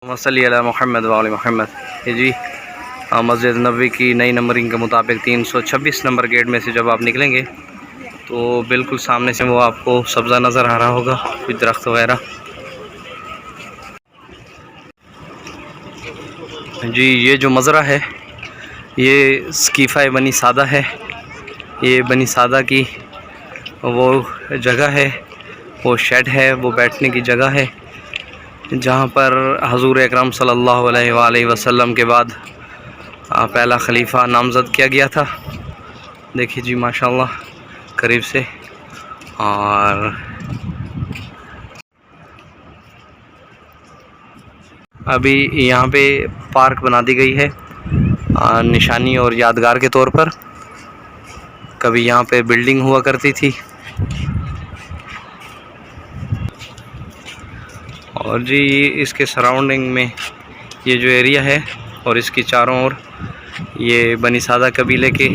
मसल्ली अला मोहम्मद व आले मोहम्मद। ये जी मस्जिद नबवी की नई नंबरिंग के मुताबिक 326 नंबर गेट में से जब आप निकलेंगे तो बिल्कुल सामने से वो आपको सब्ज़ा नज़र आ रहा होगा, कुछ दरख्त वगैरह। जी ये जो मज़रा है ये स्कीफ़ा बनी सादा है। ये बनी सादा की वो जगह है, वो शेड है, वो बैठने की जगह है जहाँ पर हज़ूर अकरम सल्लल्लाहु अलैहि वसल्लम के बाद पहला खलीफा नामज़द किया गया था। देखिए जी माशाल्लाह करीब से। और अभी यहाँ पे पार्क बना दी गई है निशानी और यादगार के तौर पर। कभी यहाँ पे बिल्डिंग हुआ करती थी। और जी इसके सराउंडिंग में ये जो एरिया है और इसकी चारों ओर ये बनी सादा कबीले के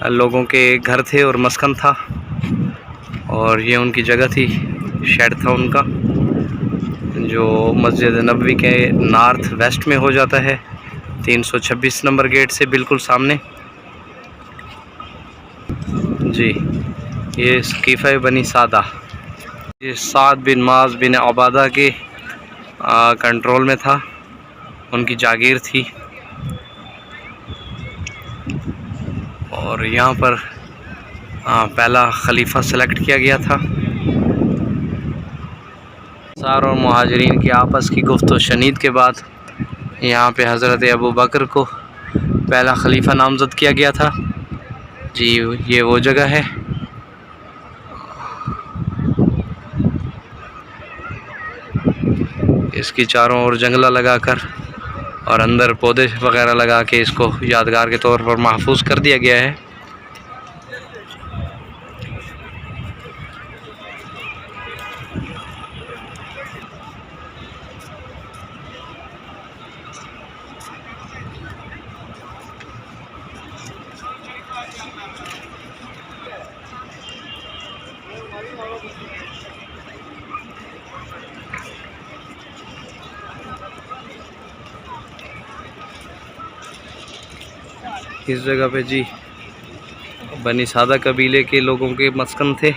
लोगों के घर थे और मस्कन था। और ये उनकी जगह थी, शेड था उनका, जो मस्जिद नबवी के नॉर्थ वेस्ट में हो जाता है 326 नंबर गेट से बिल्कुल सामने। जी ये स्कीफ़ा बनी सादा, ये साद बिन माज बिन अबादा के कंट्रोल में था, उनकी जागीर थी। और यहाँ पर पहला खलीफा सेलेक्ट किया गया था। अंसार और मुहाजिरीन की आपस की गुफ्त व शनीद के बाद यहाँ पे हज़रत अबू बकर को पहला खलीफा नामज़द किया गया था। जी ये वो जगह है। इसकी चारों ओर जंगला लगाकर और अंदर पौधे वगैरह लगा के इसको यादगार के तौर पर महफूज कर दिया गया है। इस जगह पे जी बनी सादा कबीले के लोगों के मस्कन थे।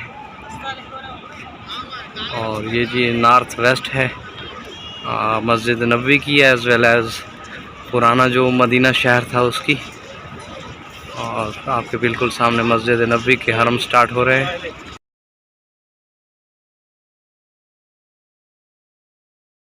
और ये जी नॉर्थ वेस्ट है मस्जिद नबवी की, एज़ वेल एज़ पुराना जो मदीना शहर था उसकी। और आपके बिल्कुल सामने मस्जिद नबवी के हरम स्टार्ट हो रहे हैं।